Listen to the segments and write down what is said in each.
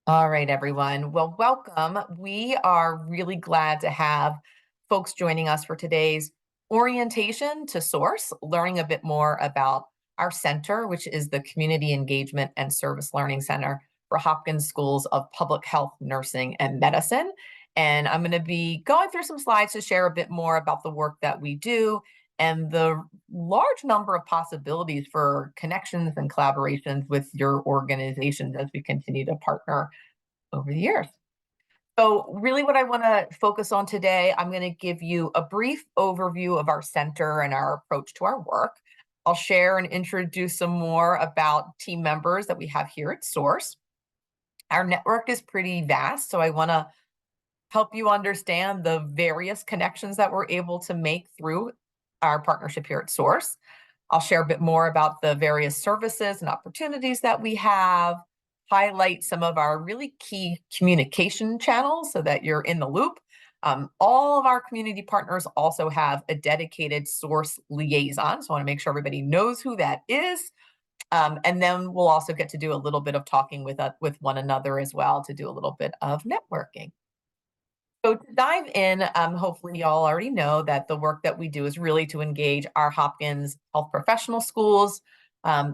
All right, everyone. Well, welcome. We are really glad to have folks joining us for today's orientation to Source, learning a bit more about our center, which is the Community Engagement and Service Learning Center for Hopkins Schools of Public Health, Nursing, and Medicine. And I'm going to be going through some slides to share a bit more about the work that we do and the large number of possibilities for connections and collaborations with your organizations as we continue to partner over the years. So, really, what I want to focus on today, I'm going to give you a brief overview of our center and our approach to our work. I'll share and introduce some more about team members that we have here at Source. Our network is pretty vast, so I want to help you understand the various connections that we're able to make through our partnership here at Source. I'll share a bit more about the various services and opportunities that we have, highlight some of our really key communication channels so that you're in the loop. All of our community partners also have a dedicated Source liaison, so I want to make sure everybody knows who that is. And then we'll also get to do a little bit of talking with one another as well to do a little bit of networking. So to dive in, hopefully y'all already know that the work that we do is really to engage our Hopkins health professional schools.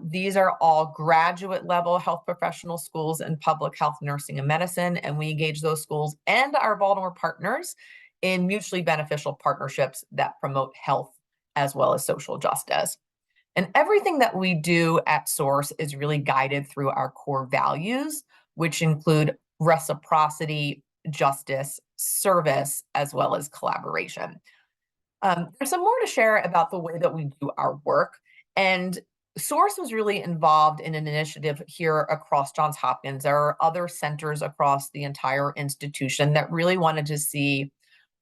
These are all graduate level health professional schools in public health, nursing, and medicine, and we engage those schools and our Baltimore partners in mutually beneficial partnerships that promote health as well as social justice. And everything that we do at Source is really guided through our core values, which include reciprocity, justice, service, as well as collaboration. There's some more to share about the way that we do our work. And Source was really involved in an initiative here across Johns Hopkins. There are other centers across the entire institution that really wanted to see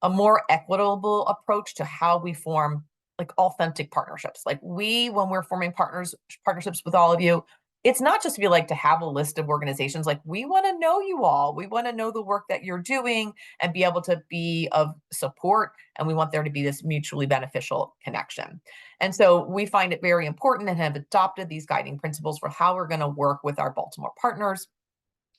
a more equitable approach to how we form like authentic partnerships. Like when we're forming partnerships with all of you, it's not just to be like to have a list of organizations. Like we want to know you all. We want to know the work that you're doing and be able to be of support. And we want there to be this mutually beneficial connection. And so we find it very important and have adopted these guiding principles for how we're going to work with our Baltimore partners.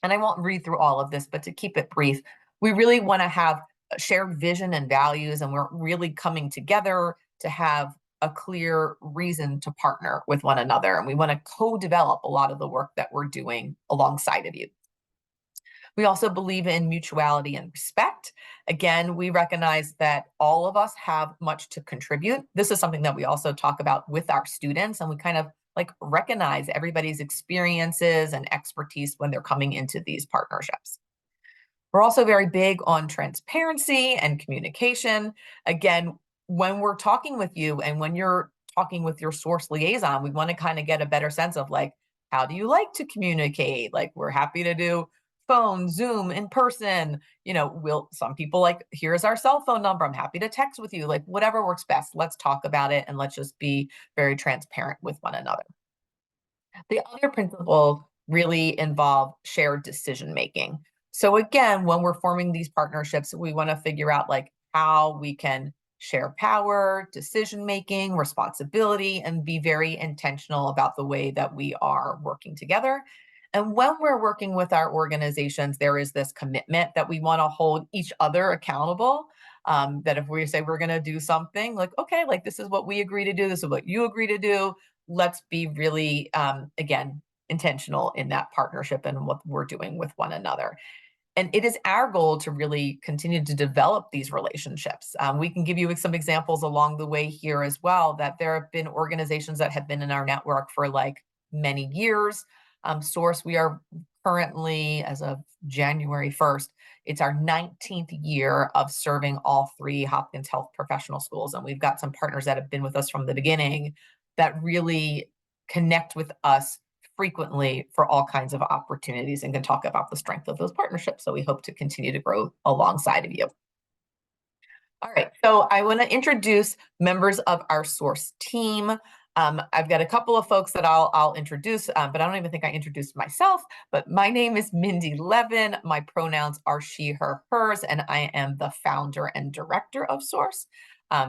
And I won't read through all of this, but to keep it brief, we really want to have a shared vision and values, and we're really coming together to have a clear reason to partner with one another. And we want to co-develop a lot of the work that we're doing alongside of you. We also believe in mutuality and respect. Again, we recognize that all of us have much to contribute. This is something that we also talk about with our students, and we kind of like recognize everybody's experiences and expertise when they're coming into these partnerships. We're also very big on transparency and communication. Again, when we're talking with you and when you're talking with your Source liaison, we want to kind of get a better sense of like, how do you like to communicate? Like, we're happy to do phone, Zoom, in person. Some people like, here's our cell phone number. I'm happy to text with you, like whatever works best. Let's talk about it and let's just be very transparent with one another. The other principles really involve shared decision making. So again, when we're forming these partnerships, we want to figure out like how we can share power, decision making, responsibility, and be very intentional about the way that we are working together. And when we're working with our organizations, there is this commitment that we want to hold each other accountable. That if we say we're going to do something, like, okay, like this is what we agree to do, this is what you agree to do. Let's be really, again, intentional in that partnership and what we're doing with one another. And it is our goal to really continue to develop these relationships. We can give you some examples along the way here as well, that there have been organizations that have been in our network for like many years. Source, we are currently, as of January 1st, it's our 19th year of serving all three Hopkins Health Professional Schools. And we've got some partners that have been with us from the beginning that really connect with us frequently for all kinds of opportunities and can talk about the strength of those partnerships. So we hope to continue to grow alongside of you. All right, so I want to introduce members of our Source team. I've got a couple of folks that I'll introduce, but I don't even think I introduced myself. But my name is Mindy Levin. My pronouns are she, her, hers, and I am the founder and director of Source.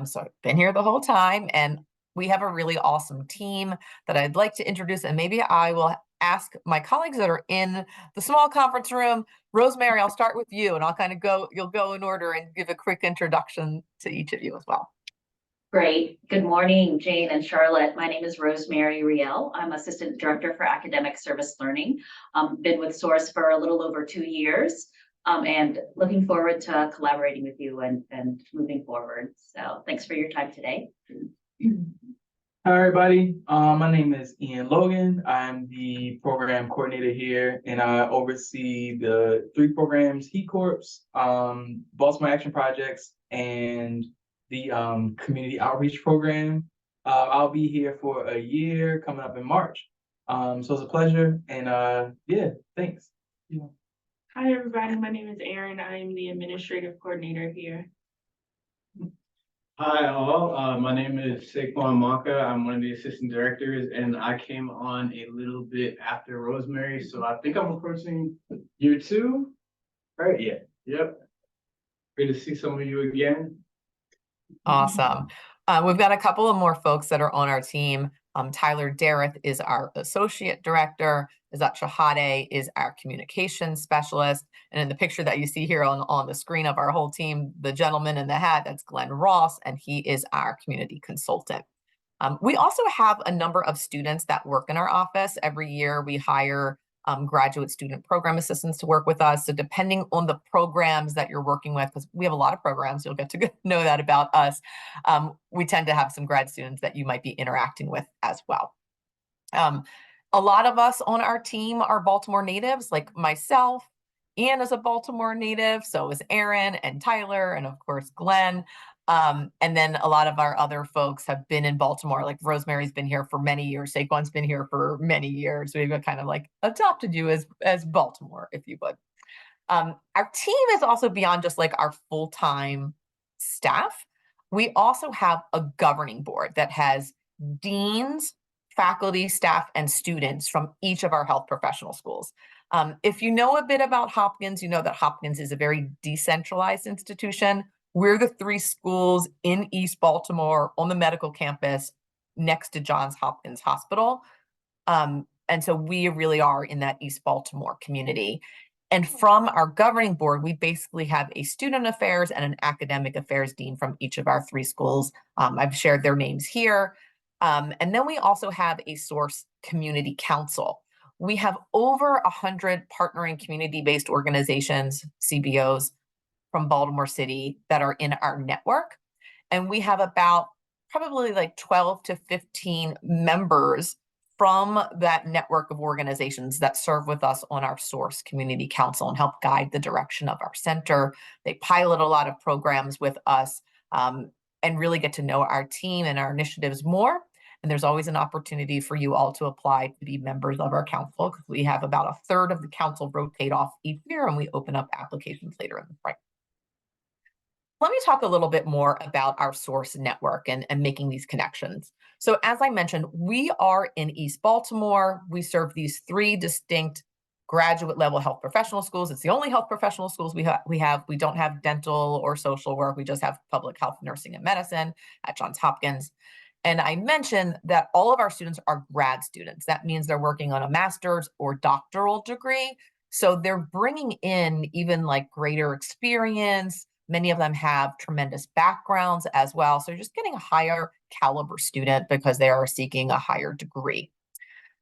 So I've been here the whole time, and we have a really awesome team that I'd like to introduce, and maybe I will ask my colleagues that are in the small conference room. Rosemary, I'll start with you, and I'll kind of you'll go in order and give a quick introduction to each of you as well. Great. Good morning, Jane and Charlotte. My name is Rosemary Riel. I'm Assistant Director for Academic Service Learning. Been with Source for a little over 2 years, and looking forward to collaborating with you and moving forward. So thanks for your time today. Hi, everybody. My name is Ian Logan. I'm the program coordinator here, and I oversee the 3 programs: Heat Corps, Baltimore Action Projects, and the community outreach program. I'll be here for a year coming up in March. So it's a pleasure, and yeah, thanks. Yeah. Hi, everybody. My name is Erin. I'm the administrative coordinator here. Hi, all. My name is Saquon Monka. I'm one of the assistant directors, and I came on a little bit after Rosemary, so I think I'm approaching year 2, right? Yeah. Yep. Great to see some of you again. Awesome. We've got a couple of more folks that are on our team. Tyler Dareth is our associate director. Izzat Shahade is our communications specialist. And in the picture that you see here on the screen of our whole team, the gentleman in the hat, that's Glenn Ross, and he is our community consultant. We also have a number of students that work in our office. Every year we hire graduate student program assistants to work with us. So depending on the programs that you're working with, because we have a lot of programs, you'll get to know that about us. We tend to have some grad students that you might be interacting with as well. A lot of us on our team are Baltimore natives, like myself. Ian is a Baltimore native, so is Erin and Tyler, and of course, Glenn. And then a lot of our other folks have been in Baltimore, like Rosemary's been here for many years. Saquon's been here for many years. We've kind of like adopted you as Baltimore, if you would. Our team is also beyond just like our full-time staff. We also have a governing board that has deans, faculty, staff, and students from each of our health professional schools. If you know a bit about Hopkins, you know that Hopkins is a very decentralized institution. We're the 3 schools in East Baltimore on the medical campus next to Johns Hopkins Hospital. And so we really are in that East Baltimore community. And from our governing board, we basically have a student affairs and an academic affairs dean from each of our 3 schools. I've shared their names here. And then we also have a Source Community Council. We have over 100 partnering community-based organizations, CBOs, from Baltimore City that are in our network. And we have about probably like 12 to 15 members from that network of organizations that serve with us on our Source Community Council and help guide the direction of our center. They pilot a lot of programs with us and really get to know our team and our initiatives more. And there's always an opportunity for you all to apply to be members of our council, because we have about a third of the council rotate off each year, and we open up applications later in the spring. Let me talk a little bit more about our Source network and making these connections. So as I mentioned, we are in East Baltimore. We serve these 3 distinct graduate level health professional schools. It's the only health professional schools we have. We don't have dental or social work. We just have public health, nursing, and medicine at Johns Hopkins. And I mentioned that all of our students are grad students. That means they're working on a master's or doctoral degree. So they're bringing in even like greater experience. Many of them have tremendous backgrounds as well. So you're just getting a higher caliber student because they are seeking a higher degree.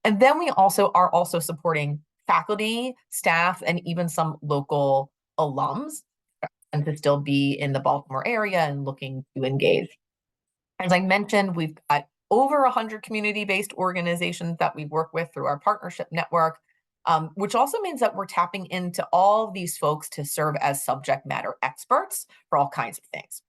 And then we also are supporting faculty, staff, and even some local alums, and to still be in the Baltimore area and looking to engage. As I mentioned, we've got over 100 community-based organizations that we work with through our partnership network, which also means that we're tapping into all of these folks to serve as subject matter experts for all kinds of things.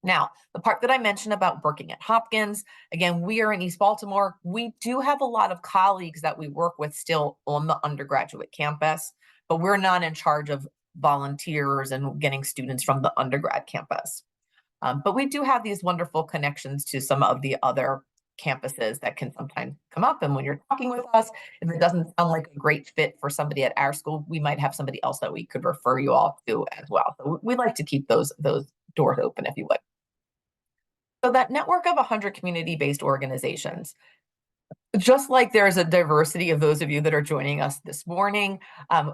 Now, the part that I mentioned about working at Hopkins, again, we are in East Baltimore. We do have a lot of colleagues that we work with still on the undergraduate campus, but we're not in charge of volunteers and getting students from the undergrad campus. But we do have these wonderful connections to some of the other campuses that can sometimes come up. And when you're talking with us, if it doesn't sound like a great fit for somebody at our school, we might have somebody else that we could refer you all to as well. So we like to keep those doors open, if you would. So that network of 100 community-based organizations, Just like there's a diversity of those of you that are joining us this morning,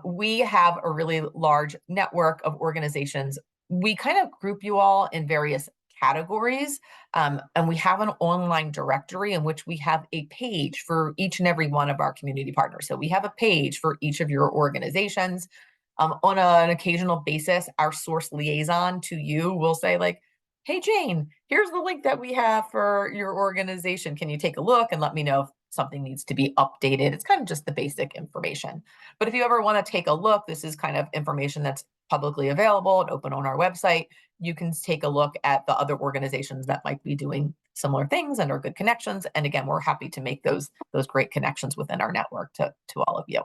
we have a really large network of organizations. We kind of group you all in various categories, and we have an online directory in which we have a page for each and every one of our community partners. So we have a page for each of your organizations. On an occasional basis, our source liaison to you will say, like, hey, Jane, here's the link that we have for your organization. Can you take a look and let me know if something needs to be updated? It's kind of just the basic information. But if you ever want to take a look, this is kind of information that's publicly available and open on our website. You can take a look at the other organizations that might be doing similar things and are good connections. And again, we're happy to make those great connections within our network to all of you.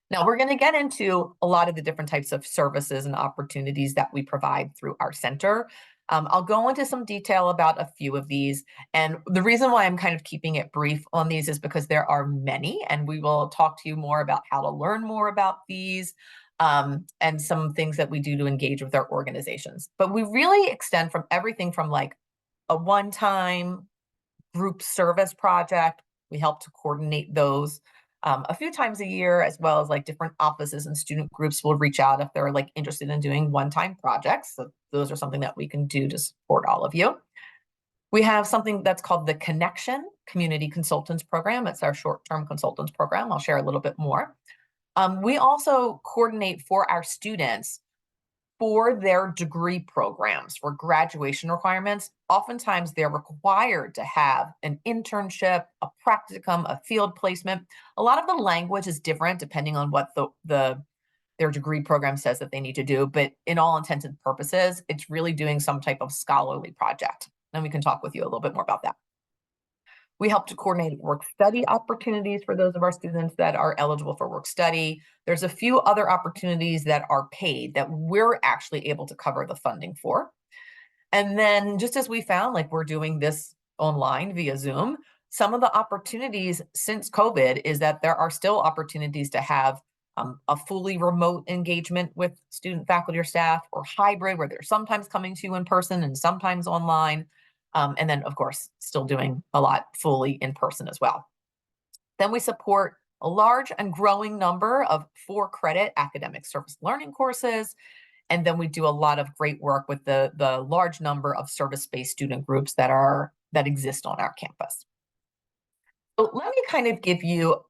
Now, we're going to get into a lot of the different types of services and opportunities that we provide through our center. I'll go into some detail about a few of these. And the reason why I'm kind of keeping it brief on these is because there are many, and we will talk to you more about how to learn more about these and some things that we do to engage with our organizations. But we really extend from everything from like a one-time group service project. We help to coordinate those a few times a year, as well as like different offices and student groups will reach out if they're like interested in doing one-time projects. So those are something that we can do to support all of you. We have something that's called the Connection Community Consultants Program. It's our short-term consultants program. I'll share a little bit more. We also coordinate for our students for their degree programs, for graduation requirements. Oftentimes they're required to have an internship, a practicum, a field placement. A lot of the language is different depending on what their degree program says that they need to do, but in all intents and purposes, it's really doing some type of scholarly project. And we can talk with you a little bit more about that. We help to coordinate work study opportunities for those of our students that are eligible for work study. There's a few other opportunities that are paid that we're actually able to cover the funding for. And then just as we found, like we're doing this online via Zoom, some of the opportunities since COVID is that there are still opportunities to have a fully remote engagement with student, faculty, or staff, or hybrid, where they're sometimes coming to you in person and sometimes online. And then, of course, still doing a lot fully in person as well. Then we support a large and growing number of 4-credit academic service learning courses. And then we do a lot of great work with the large number of service-based student groups that exist on our campus. So let me kind of give you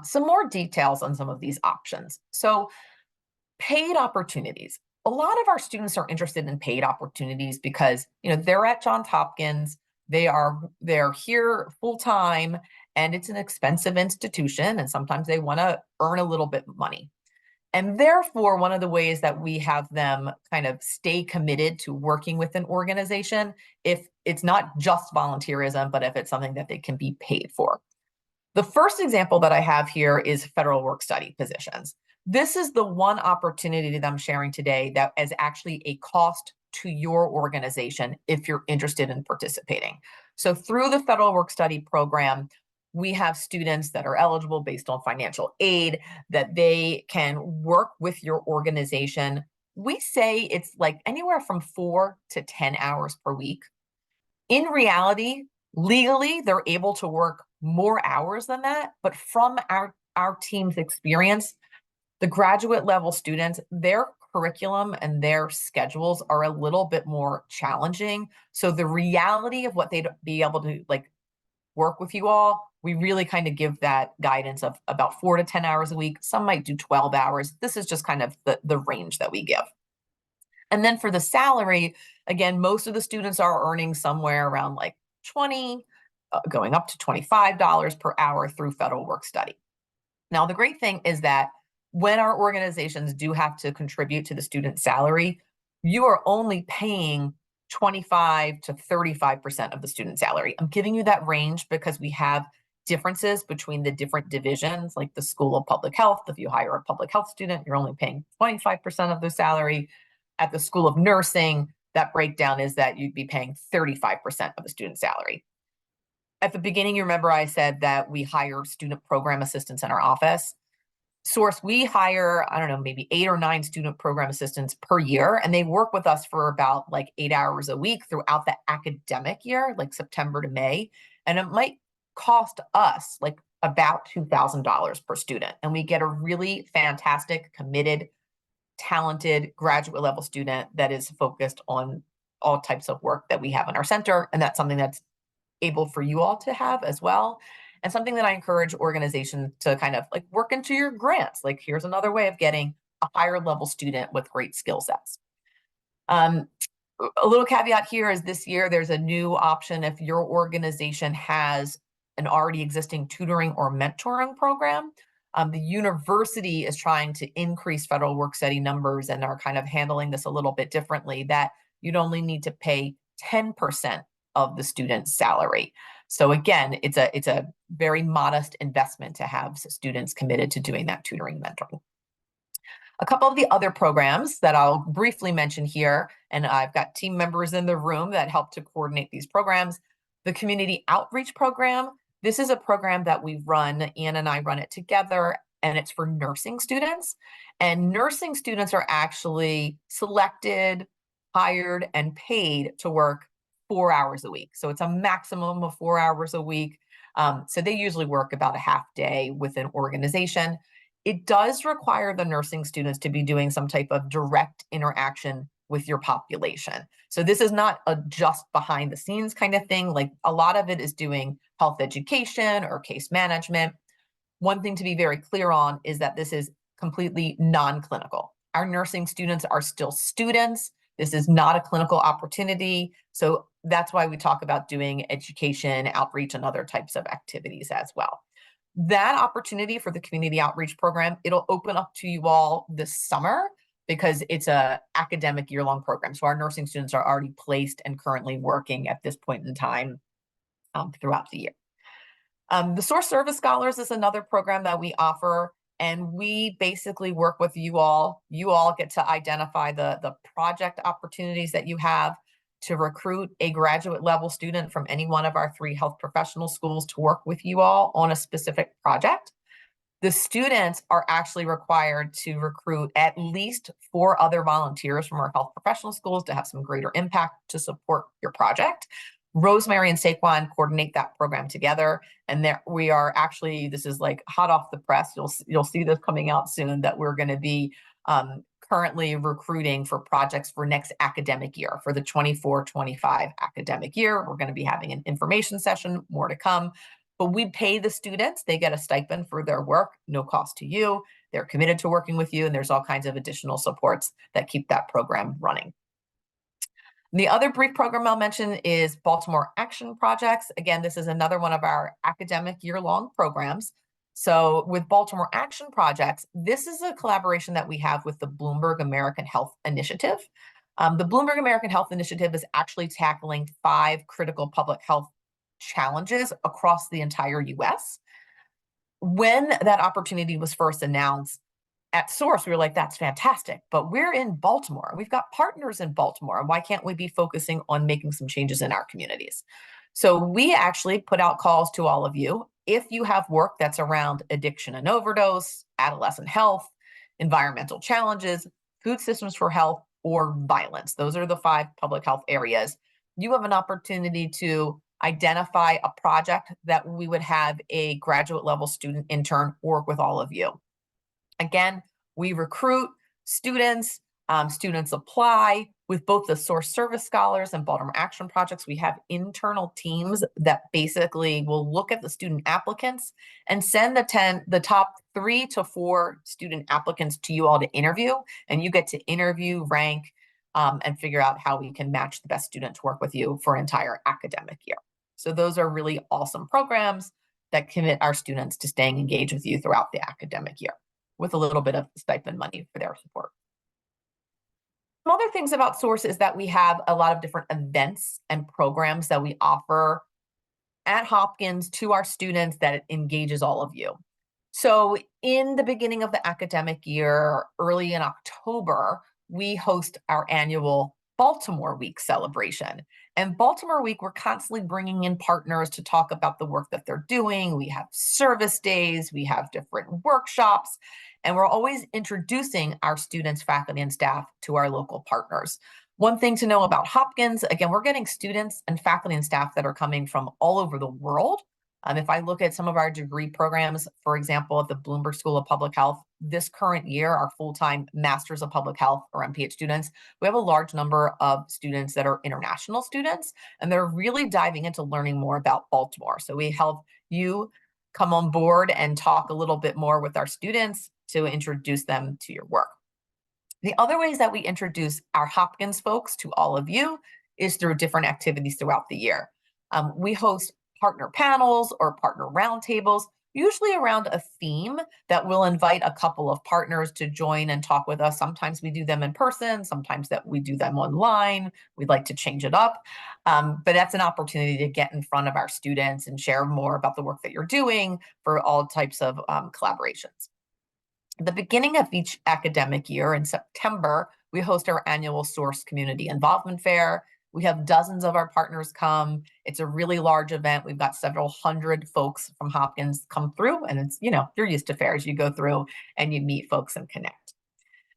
some more details on some of these options. So paid opportunities. A lot of our students are interested in paid opportunities because, you know, they're at Johns Hopkins, they're here full time, and it's an expensive institution, and sometimes they want to earn a little bit of money. And therefore, one of the ways that we have them kind of stay committed to working with an organization, if it's not just volunteerism, but if it's something that they can be paid for. The first example that I have here is federal work study positions. This is the one opportunity that I'm sharing today that is actually a cost to your organization if you're interested in participating. So through the federal work study program, we have students that are eligible based on financial aid that they can work with your organization. We say it's like anywhere from 4 to 10 hours per week. In reality, legally, they're able to work more hours than that, but from our team's experience, the graduate level students, their curriculum and their schedules are a little bit more challenging. So the reality of what they'd be able to like work with you all, we really kind of give that guidance of about 4 to 10 hours a week. Some might do 12 hours. This is just kind of the range that we give. And then for the salary, again, most of the students are earning somewhere around like 20, going up to $25 per hour through federal work study. Now, the great thing is that when our organizations do have to contribute to the student salary, you are only paying 25 to 35% of the student salary. I'm giving you that range because we have differences between the different divisions, like the School of Public Health. If you hire a public health student, you're only paying 25% of their salary. At the School of Nursing, that breakdown is that you'd be paying 35% of the student salary. At the beginning, you remember I said that we hire student program assistants in our office. Source, we hire, I don't know, maybe 8 or 9 student program assistants per year, and they work with us for about like 8 hours a week throughout the academic year, like September to May. And it might cost us like about $2,000 per student. And we get a really fantastic, committed, talented graduate level student that is focused on all types of work that we have in our center. And that's something that's able for you all to have as well. And something that I encourage organizations to kind of like work into your grants. Like, here's another way of getting a higher level student with great skill sets. A little caveat here is this year there's a new option if your organization has an already existing tutoring or mentoring program. The university is trying to increase federal work study numbers and are kind of handling this a little bit differently, that you'd only need to pay 10% of the student's salary. So again, it's a very modest investment to have students committed to doing that tutoring mentoring. A couple of the other programs that I'll briefly mention here, and I've got team members in the room that help to coordinate these programs. The Community Outreach Program. This is a program that we run, Ann and I run it together, and it's for nursing students. And nursing students are actually selected, hired, and paid to work 4 hours a week. So it's a maximum of 4 hours a week. So they usually work about a half day with an organization. It does require the nursing students to be doing some type of direct interaction with your population. So this is not a just behind the scenes kind of thing. Like, a lot of it is doing health education or case management. One thing to be very clear on is that this is completely non-clinical. Our nursing students are still students. This is not a clinical opportunity. So that's why we talk about doing education, outreach, and other types of activities as well. That opportunity for the community outreach program, it'll open up to you all this summer because it's a academic year-long program. So our nursing students are already placed and currently working at this point in time throughout the year. The Source Service Scholars is another program that we offer, and we basically work with you all. You all get to identify the project opportunities that you have to recruit a graduate level student from any one of our 3 health professional schools to work with you all on a specific project. The students are actually required to recruit at least 4 other volunteers from our health professional schools to have some greater impact to support your project. Rosemary and Saquon coordinate that program together, and there we are actually, this is like hot off the press. You'll see this coming out soon, that we're going to be currently recruiting for projects for next academic year, for the 24-25 academic year. We're going to be having an information session, more to come. But we pay the students, they get a stipend for their work, no cost to you. They're committed to working with you, and there's all kinds of additional supports that keep that program running. The other brief program I'll mention is Baltimore Action Projects. Again, this is another one of our academic year-long programs. So with Baltimore Action Projects, this is a collaboration that we have with the Bloomberg American Health Initiative. The Bloomberg American Health Initiative is actually tackling 5 critical public health challenges across the entire US. When that opportunity was first announced, at Source, we were like, that's fantastic, but we're in Baltimore. We've got partners in Baltimore. Why can't we be focusing on making some changes in our communities? So we actually put out calls to all of you. If you have work that's around addiction and overdose, adolescent health, environmental challenges, food systems for health, or violence, those are the 5 public health areas. You have an opportunity to identify a project that we would have a graduate level student intern work with all of you. Again, we recruit students, students apply. With both the Source Service Scholars and Baltimore Action Projects, we have internal teams that basically will look at the student applicants and send the top 3 to 4 student applicants to you all to interview. And you get to interview, rank, and figure out how we can match the best student to work with you for an entire academic year. So those are really awesome programs that commit our students to staying engaged with you throughout the academic year, with a little bit of stipend money for their support. Some other things about Source is that we have a lot of different events and programs that we offer at Hopkins to our students that engages all of you. So in the beginning of the academic year, early in October, we host our annual Baltimore Week celebration. And Baltimore Week, we're constantly bringing in partners to talk about the work that they're doing. We have service days, we have different workshops, and we're always introducing our students, faculty, and staff to our local partners. One thing to know about Hopkins, again, we're getting students and faculty and staff that are coming from all over the world If I look at some of our degree programs, for example, at the Bloomberg School of Public Health, this current year, our full-time Masters of Public Health or MPH students, we have a large number of students that are international students, and they're really diving into learning more about Baltimore. So we help you come on board and talk a little bit more with our students to introduce them to your work. The other ways that we introduce our Hopkins folks to all of you is through different activities throughout the year. We host partner panels or partner roundtables, usually around a theme that we'll invite a couple of partners to join and talk with us. Sometimes we do them in person, sometimes that we do them online. We'd like to change it up, but that's an opportunity to get in front of our students and share more about the work that you're doing for all types of collaborations. At the beginning of each academic year in September, we host our annual Source Community Involvement Fair. We have dozens of our partners come. It's a really large event. We've got several hundred folks from Hopkins come through, and it's, you're used to fairs. You go through and you meet folks and connect.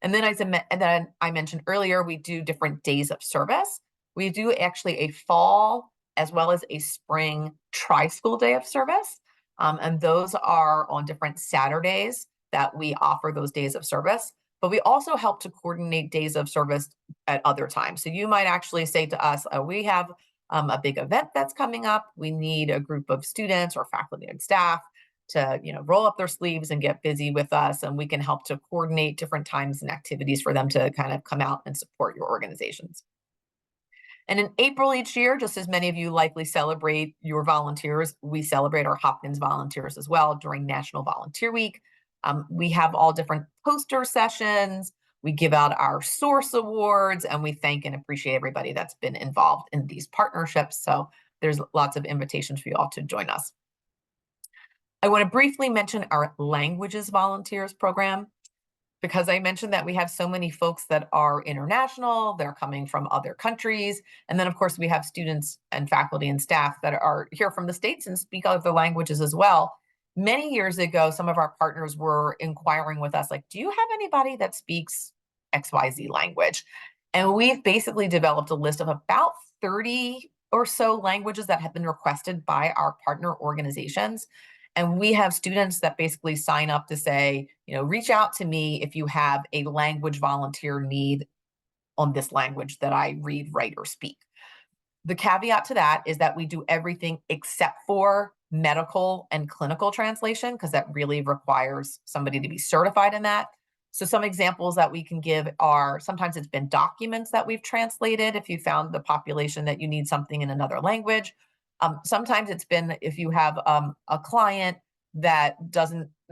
And then, I mentioned earlier, we do different days of service. We do actually a fall as well as a spring tri-school day of service. And those are on different Saturdays that we offer those days of service. But we also help to coordinate days of service at other times. So you might actually say to us, we have a big event that's coming up. We need a group of students or faculty and staff to roll up their sleeves and get busy with us, and we can help to coordinate different times and activities for them to kind of come out and support your organizations. And in April each year, just as many of you likely celebrate your volunteers, we celebrate our Hopkins volunteers as well during National Volunteer Week. We have all different poster sessions. We give out our Source Awards, and we thank and appreciate everybody that's been involved in these partnerships. So there's lots of invitations for you all to join us. I want to briefly mention our Languages Volunteers program, because I mentioned that we have so many folks that are international, they're coming from other countries. And then, of course, we have students and faculty and staff that are here from the States and speak other languages as well. Many years ago, some of our partners were inquiring with us, like, do you have anybody that speaks XYZ language? And we've basically developed a list of about 30 or so languages that have been requested by our partner organizations. And we have students that basically sign up to say, reach out to me if you have a language volunteer need on this language that I read, write, or speak. The caveat to that is that we do everything except for medical and clinical translation, because that really requires somebody to be certified in that. So some examples that we can give are, sometimes it's been documents that we've translated if you found the population that you need something in another language. Sometimes it's been if you have a client that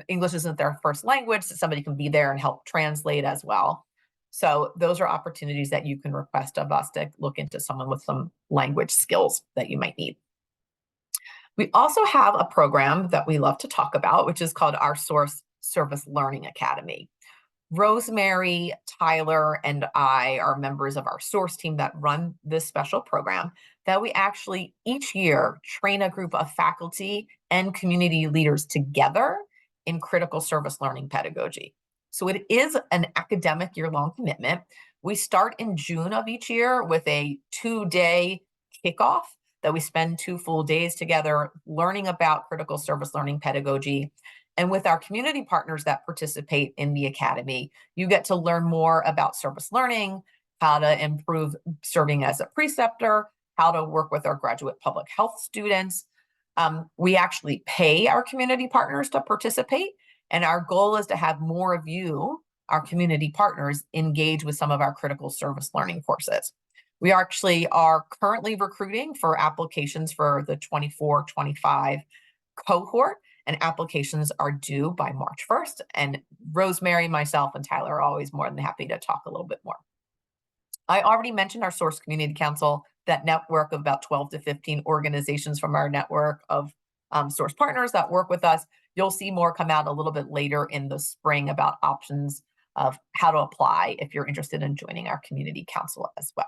English isn't their first language, so somebody can be there and help translate as well. So those are opportunities that you can request of us to look into someone with some language skills that you might need. We also have a program that we love to talk about, which is called our Source Service Learning Academy. Rosemary, Tyler, and I are members of our Source team that run this special program that we actually each year train a group of faculty and community leaders together in critical service learning pedagogy. So it is an academic year-long commitment. We start in June of each year with a 2-day kickoff that we spend 2 full days together learning about critical service learning pedagogy. And with our community partners that participate in the academy, you get to learn more about service learning, how to improve serving as a preceptor, how to work with our graduate public health students. We actually pay our community partners to participate, and our goal is to have more of you, our community partners, engage with some of our critical service learning courses. We actually are currently recruiting for applications for the 24-25 cohort, and applications are due by March 1st. And Rosemary, myself, and Tyler are always more than happy to talk a little bit more. I already mentioned our Source Community Council, that network of about 12 to 15 organizations from our network of Source partners that work with us. You'll see more come out a little bit later in the spring about options of how to apply if you're interested in joining our community council as well.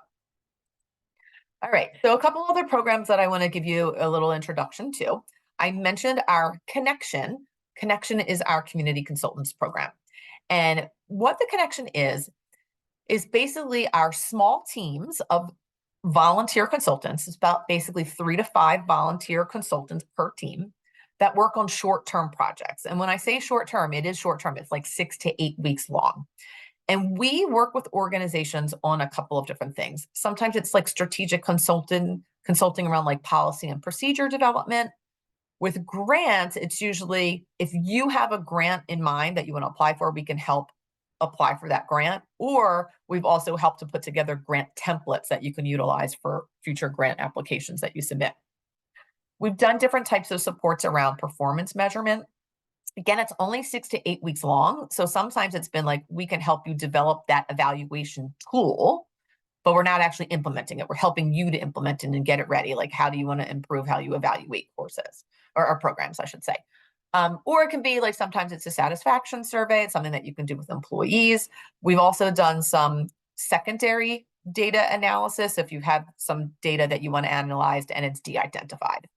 All right, so a couple other programs that I want to give you a little introduction to. I mentioned our Connection. Connection is our community consultants program. And what the Connection is basically our small teams of volunteer consultants. It's about basically 3 to 5 volunteer consultants per team that work on short-term projects. And when I say short-term, it is short-term. It's like 6 to 8 weeks long. And we work with organizations on a couple of different things. Sometimes it's like strategic consulting around like policy and procedure development. With grants, it's usually if you have a grant in mind that you want to apply for, we can help apply for that grant. Or we've also helped to put together grant templates that you can utilize for future grant applications that you submit. We've done different types of supports around performance measurement. Again, it's only 6 to 8 weeks long. So sometimes it's been like, we can help you develop that evaluation tool, but we're not actually implementing it. We're helping you to implement it and get it ready. Like, how do you want to improve how you evaluate courses or programs, I should say. Or it can be like, sometimes it's a satisfaction survey. It's something that you can do with employees. We've also done some secondary data analysis if you have some data that you want to analyze and it's de-identified.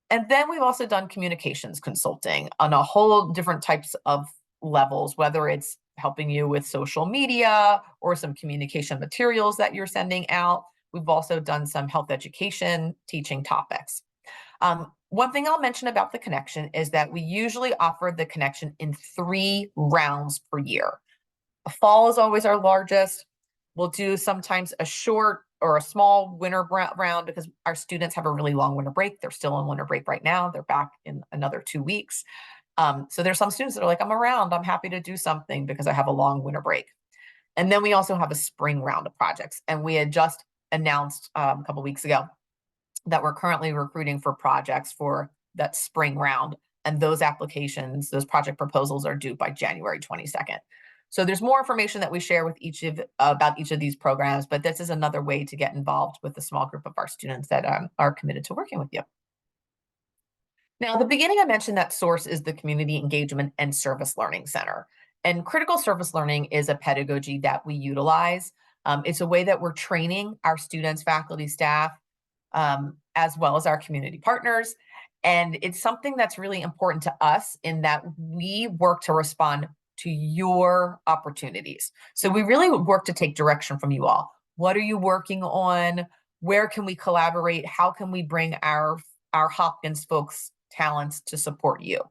And then we've also done communications consulting on a whole different types of levels, whether it's helping you with social media or some communication materials that you're sending out. We've also done some health education teaching topics. One thing I'll mention about the connection is that we usually offer the connection in 3 rounds per year. Fall is always our largest. We'll do sometimes a short or a small winter round because our students have a really long winter break. They're still on winter break right now. They're back in another 2 weeks. So there's some students that are like, I'm around, I'm happy to do something because I have a long winter break. And then we also have a spring round of projects. And we had just announced a couple weeks ago that we're currently recruiting for projects for that spring round. And those applications, those project proposals are due by January 22nd. So there's more information that we share with about each of these programs, but this is another way to get involved with a small group of our students that are committed to working with you. Now, at the beginning, I mentioned that SOURCE is the Community Engagement and Service Learning Center. And critical service learning is a pedagogy that we utilize. It's a way that we're training our students, faculty, staff, as well as our community partners. And it's something that's really important to us in that we work to respond to your opportunities. So we really work to take direction from you all. What are you working on? Where can we collaborate? How can we bring our Hopkins folks' talents to support you?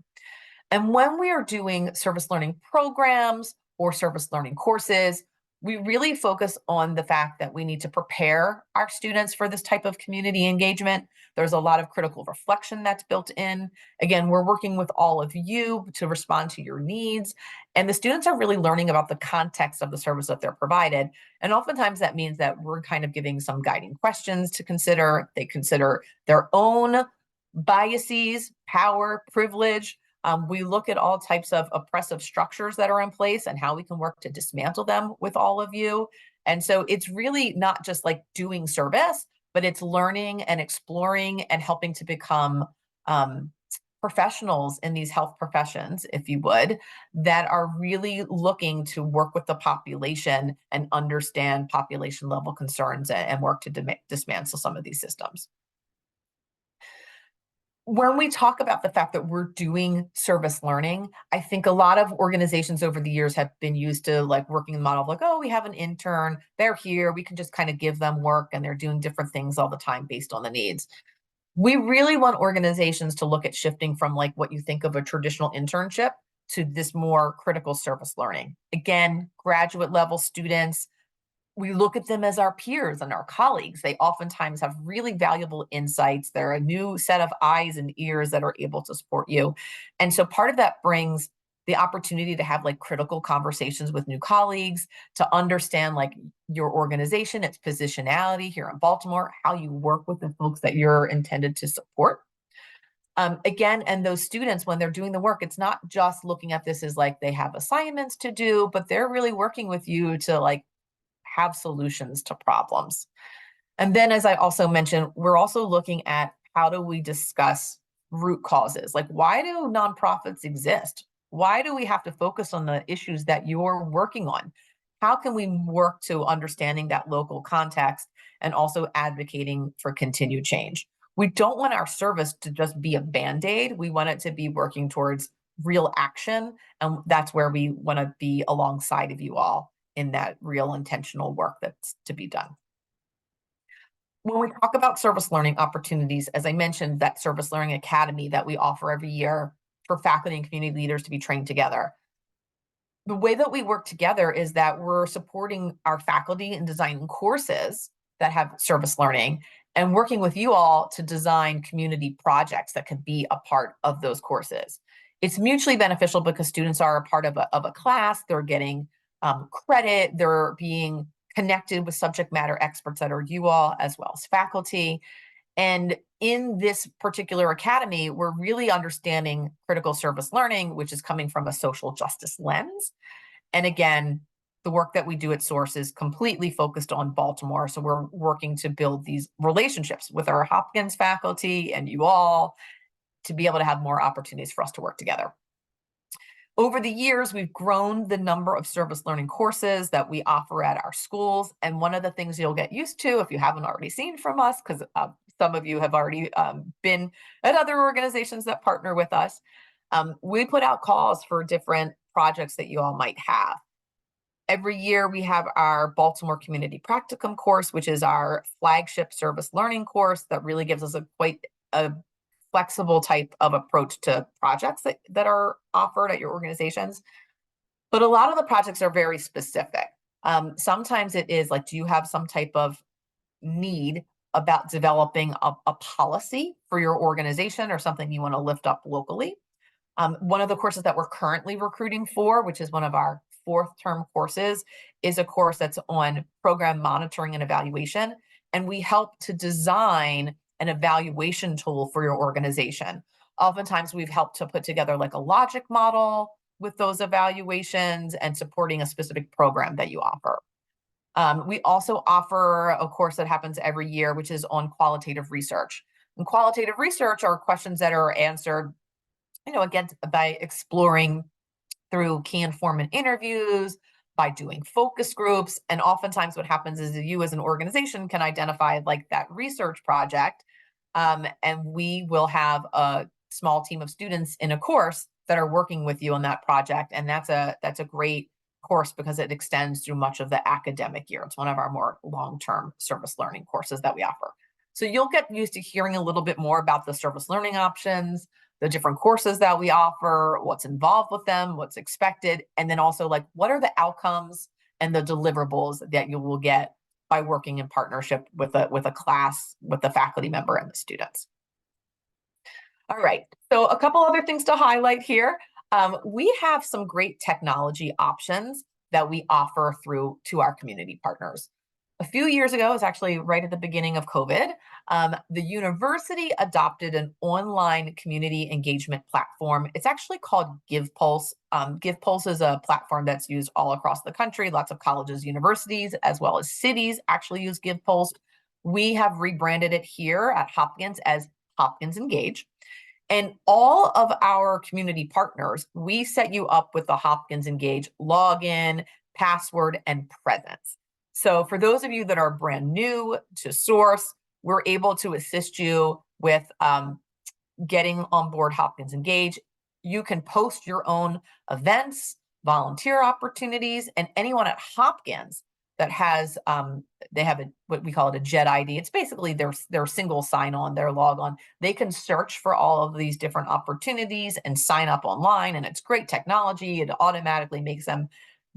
And when we are doing service learning programs or service learning courses, we really focus on the fact that we need to prepare our students for this type of community engagement. There's a lot of critical reflection that's built in. Again, we're working with all of you to respond to your needs. And the students are really learning about the context of the service that they're provided. And oftentimes that means that we're kind of giving some guiding questions to consider. They consider their own biases, power, privilege. We look at all types of oppressive structures that are in place and how we can work to dismantle them with all of you. And so it's really not just like doing service, but it's learning and exploring and helping to become professionals in these health professions, if you would, that are really looking to work with the population and understand population level concerns and work to dismantle some of these systems. When we talk about the fact that we're doing service learning, I think a lot of organizations over the years have been used to like working the model of like, oh, we have an intern, they're here, we can just kind of give them work and they're doing different things all the time based on the needs. We really want organizations to look at shifting from like what you think of a traditional internship to this more critical service learning. Again, graduate level students, we look at them as our peers and our colleagues. They oftentimes have really valuable insights. They're a new set of eyes and ears that are able to support you. And so part of that brings the opportunity to have like critical conversations with new colleagues, to understand like your organization, its positionality here in Baltimore, how you work with the folks that you're intended to support. Again, and those students, when they're doing the work, it's not just looking at this as like they have assignments to do, but they're really working with you to like have solutions to problems. And then, as I also mentioned, we're also looking at how do we discuss root causes? Like, why do nonprofits exist? Why do we have to focus on the issues that you're working on? How can we work to understanding that local context and also advocating for continued change? We don't want our service to just be a Band-Aid. We want it to be working towards real action. And that's where we want to be alongside of you all in that real intentional work that's to be done. when we talk about service learning opportunities, as I mentioned, that Service Learning Academy that we offer every year for faculty and community leaders to be trained together. The way that we work together is that we're supporting our faculty in designing courses that have service learning and working with you all to design community projects that could be a part of those courses. It's mutually beneficial because students are a part of a class, they're getting credit, they're being connected with subject matter experts that are you all as well as faculty. And in this particular academy, we're really understanding critical service learning, which is coming from a social justice lens. And again, the work that we do at Source is completely focused on Baltimore. So we're working to build these relationships with our Hopkins faculty and you all to be able to have more opportunities for us to work together. Over the years, we've grown the number of service learning courses that we offer at our schools. And one of the things you'll get used to if you haven't already seen from us, because some of you have already been at other organizations that partner with us, we put out calls for different projects that you all might have. Every year we have our Baltimore Community Practicum course, which is our flagship service learning course that really gives us quite a flexible type of approach to projects that are offered at your organizations. But a lot of the projects are very specific. Sometimes it is like, do you have some type of need about developing a policy for your organization or something you want to lift up locally? One of the courses that we're currently recruiting for, which is one of our fourth term courses, is a course that's on program monitoring and evaluation. And we help to design an evaluation tool for your organization. Oftentimes we've helped to put together like a logic model with those evaluations and supporting a specific program that you offer. We also offer a course that happens every year, which is on qualitative research. And qualitative research are questions that are answered, again, by exploring through key informant interviews, by doing focus groups. And oftentimes what happens is you as an organization can identify like that research project. And we will have a small team of students in a course that are working with you on that project. And that's a great course because it extends through much of the academic year. It's one of our more long-term service learning courses that we offer. So you'll get used to hearing a little bit more about the service learning options, the different courses that we offer, what's involved with them, what's expected, and then also like what are the outcomes and the deliverables that you will get by working in partnership with a class, with the faculty member and the students. All right, so a couple other things to highlight here. We have some great technology options that we offer through to our community partners. A few years ago, it was actually right at the beginning of COVID, the university adopted an online community engagement platform. It's actually called GivePulse. GivePulse is a platform that's used all across the country. Lots of colleges, universities, as well as cities actually use GivePulse. We have rebranded it here at Hopkins as Hopkins Engage. And all of our community partners, we set you up with the Hopkins Engage login, password, and presence. So for those of you that are brand new to Source, we're able to assist you with getting on board Hopkins Engage. You can post your own events, volunteer opportunities, and anyone at Hopkins that has, they have what we call it a JET ID. It's basically their single sign-on, their log-on. They can search for all of these different opportunities and sign up online, and it's great technology. It automatically makes them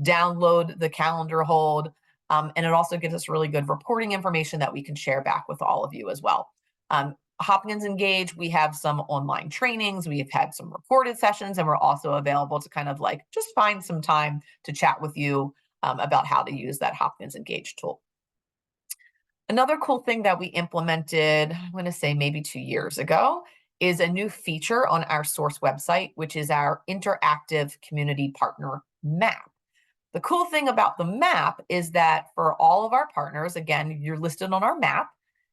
download the calendar hold. And it also gives us really good reporting information that we can share back with all of you as well. Hopkins Engage, we have some online trainings, we've had some recorded sessions, and we're also available to kind of like just find some time to chat with you about how to use that Hopkins Engage tool. Another cool thing that we implemented, I'm going to say maybe 2 years ago, is a new feature on our Source website, which is our interactive community partner map. The cool thing about the map is that for all of our partners, again, you're listed on our map.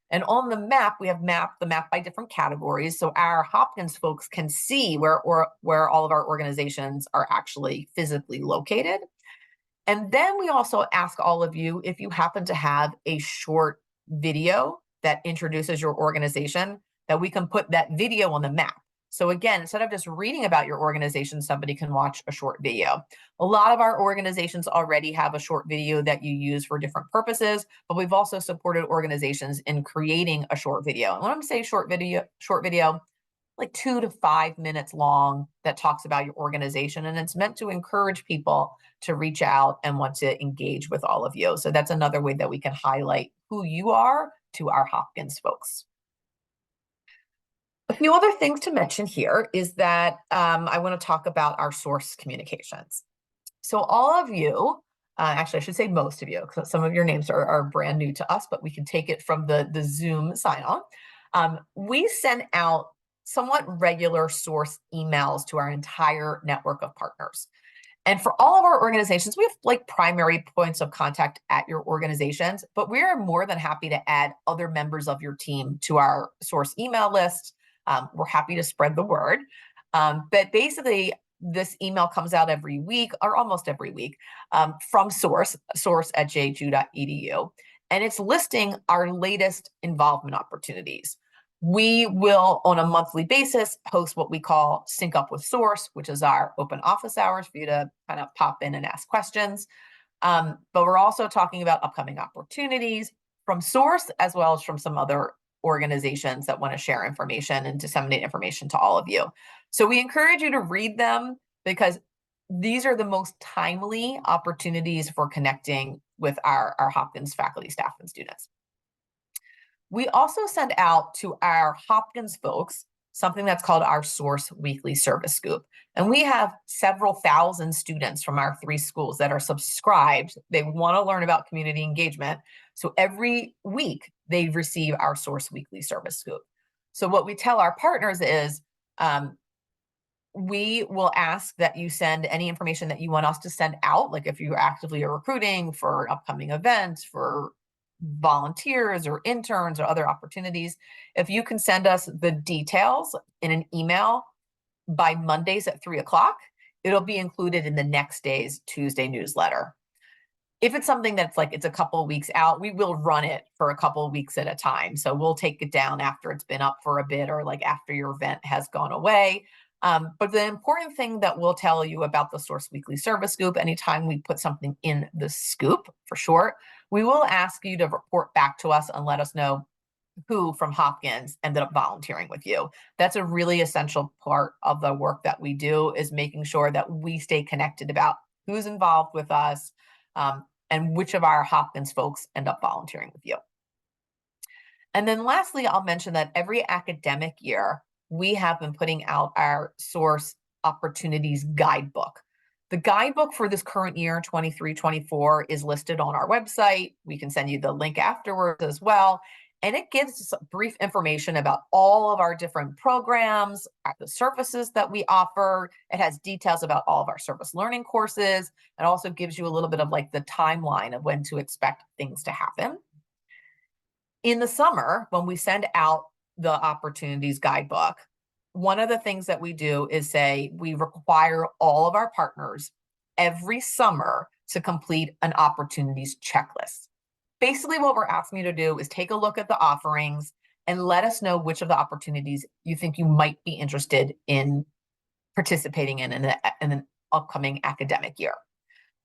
And on the map, we have the map by different categories. So our Hopkins folks can see where all of our organizations are actually physically located. And then we also ask all of you if you happen to have a short video that introduces your organization, that we can put that video on the map. So again, instead of just reading about your organization, somebody can watch a short video. A lot of our organizations already have a short video that you use for different purposes, but we've also supported organizations in creating a short video. And when I'm saying short video, like 2 to 5 minutes long, that talks about your organization. And it's meant to encourage people to reach out and want to engage with all of you. So that's another way that we can highlight who you are to our Hopkins folks. A few other things to mention here is that I want to talk about our source communications. So all of you, actually I should say most of you, because some of your names are brand new to us, but we can take it from the Zoom sign on. We send out somewhat regular source emails to our entire network of partners. And for all of our organizations, we have like primary points of contact at your organizations, but we are more than happy to add other members of your team to our source email list. We're happy to spread the word. But basically, this email comes out every week or almost every week from source@jhu.edu. And it's listing our latest involvement opportunities. We will, on a monthly basis, host what we call Sync Up with Source, which is our open office hours for you to kind of pop in and ask questions. But we're also talking about upcoming opportunities from Source, as well as from some other organizations that want to share information and disseminate information to all of you. So we encourage you to read them because these are the most timely opportunities for connecting with our Hopkins faculty, staff, and students. We also send out to our Hopkins folks something that's called our Source Weekly Service Scoop. And we have several thousand students from our 3 schools that are subscribed. They want to learn about community engagement. So every week they receive our Source Weekly Service Scoop. So what we tell our partners is we will ask that you send any information that you want us to send out, like if you actively are recruiting for upcoming events, for volunteers or interns or other opportunities. If you can send us the details in an email by Mondays at 3:00, it'll be included in the next day's Tuesday newsletter. If it's something that's like it's a couple of weeks out, we will run it for a couple of weeks at a time. So we'll take it down after it's been up for a bit or like after your event has gone away. But the important thing that we'll tell you about the Source Weekly Service Scoop, anytime we put something in the scoop for short, we will ask you to report back to us and let us know who from Hopkins ended up volunteering with you. That's a really essential part of the work that we do, is making sure that we stay connected about who's involved with us and which of our Hopkins folks end up volunteering with you. And then lastly, I'll mention that every academic year, we have been putting out our Source Opportunities Guidebook. The guidebook for this current year, 23-24, is listed on our website. We can send you the link afterwards as well. And it gives us brief information about all of our different programs, the services that we offer. It has details about all of our service learning courses. It also gives you a little bit of like the timeline of when to expect things to happen. In the summer, when we send out the Opportunities Guidebook, one of the things that we do is say we require all of our partners every summer to complete an opportunities checklist. Basically, what we're asking you to do is take a look at the offerings and let us know which of the opportunities you think you might be interested in participating in an upcoming academic year.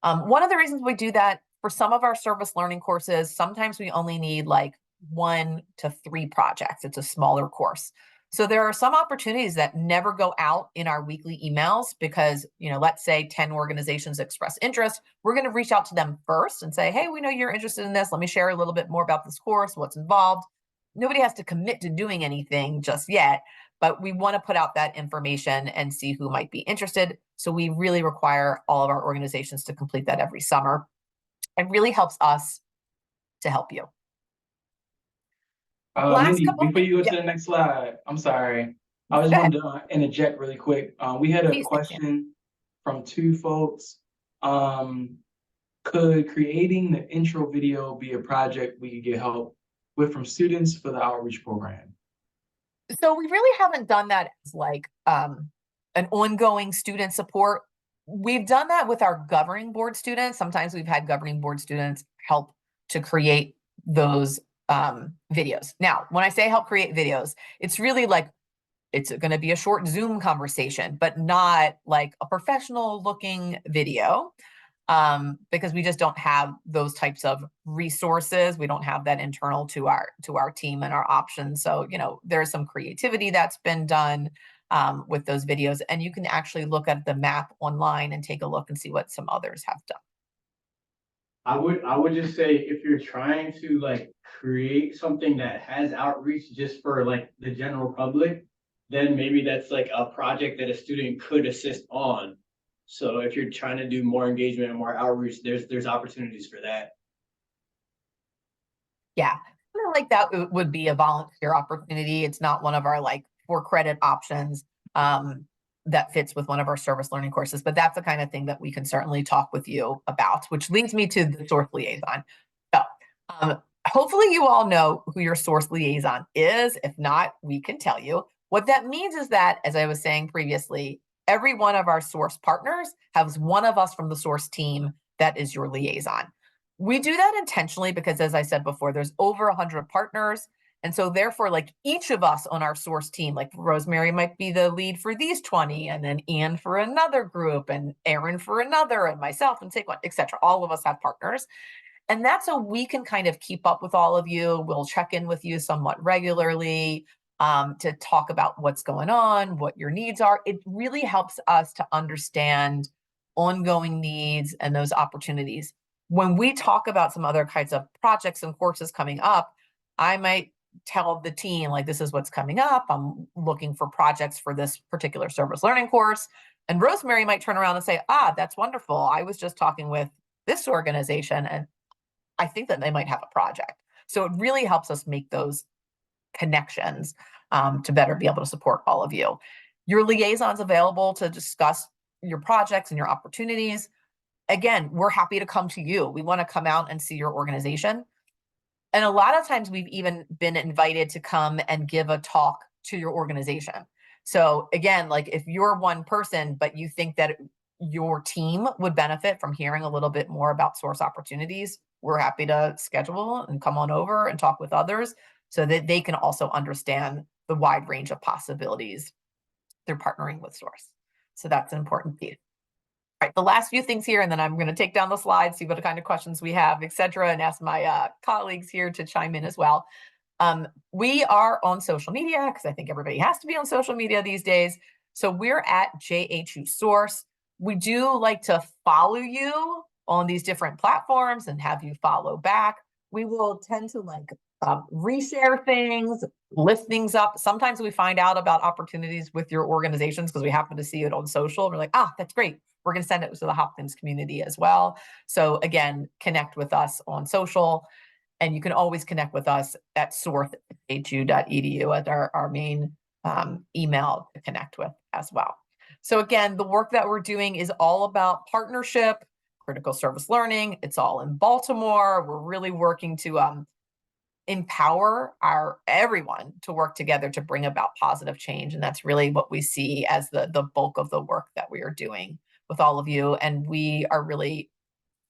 One of the reasons we do that, for some of our service learning courses, sometimes we only need like 1 to 3 projects. It's a smaller course. So there are some opportunities that never go out in our weekly emails because, let's say 10 organizations express interest. We're going to reach out to them first and say, hey, we know you're interested in this. Let me share a little bit more about this course, what's involved. Nobody has to commit to doing anything just yet, but we want to put out that information and see who might be interested. So we really require all of our organizations to complete that every summer. It really helps us to help you. Mindy, before you go to the next slide, I'm sorry. I just wanted to interject really quick. We had a question from 2 folks. Could creating the intro video be a project we could get help with from students for the outreach program? So we really haven't done that as like an ongoing student support. We've done that with our governing board students. Sometimes we've had governing board students help to create those videos. Now, when I say help create videos, it's really like it's going to be a short Zoom conversation, but not like a professional looking video, because we just don't have those types of resources. We don't have that internal to our team and our options. So, there's some creativity that's been done with those videos, and you can actually look at the map online and take a look and see what some others have done. I would just say if you're trying to like create something that has outreach just for like the general public, then maybe that's like a project that a student could assist on. So if you're trying to do more engagement and more outreach, there's opportunities for that. Yeah, like that would be a volunteer opportunity. It's not one of our like for credit options that fits with one of our service learning courses, but that's the kind of thing that we can certainly talk with you about, which leads me to the source liaison. So hopefully you all know who your source liaison is. If not, we can tell you. What that means is that, as I was saying previously, every one of our source partners has one of us from the source team that is your liaison. We do that intentionally because, as I said before, there's over 100 partners. And so therefore, like each of us on our source team, like Rosemary might be the lead for these 20, and then Ian for another group, and Aaron for another, and myself, and Saquon, et cetera. All of us have partners. And that's so we can kind of keep up with all of you. We'll check in with you somewhat regularly to talk about what's going on, what your needs are. It really helps us to understand ongoing needs and those opportunities. When we talk about some other kinds of projects and courses coming up, I might tell the team, like, this is what's coming up. I'm looking for projects for this particular service learning course. And Rosemary might turn around and say, that's wonderful. I was just talking with this organization, and I think that they might have a project. So it really helps us make those connections to better be able to support all of you. Your liaison's available to discuss your projects and your opportunities. Again, we're happy to come to you. We want to come out and see your organization. And a lot of times we've even been invited to come and give a talk to your organization. So again, like if you're one person, but you think that your team would benefit from hearing a little bit more about source opportunities, we're happy to schedule and come on over and talk with others so that they can also understand the wide range of possibilities they're partnering with source. So that's an important piece. All right, the last few things here, and then I'm going to take down the slides, see what kind of questions we have, et cetera, and ask my colleagues here to chime in as well. We are on social media because I think everybody has to be on social media these days. So we're at JHU Source. We do like to follow you on these different platforms and have you follow back. We will tend to like reshare things, lift things up. Sometimes we find out about opportunities with your organizations because we happen to see it on social. We're like, that's great. We're going to send it to the Hopkins community as well. So again, connect with us on social. And you can always connect with us at source@hu.edu as our main email to connect with as well. So again, the work that we're doing is all about partnership, critical service learning. It's all in Baltimore. We're really working to empower everyone to work together to bring about positive change. And that's really what we see as the bulk of the work that we are doing with all of you. And we are really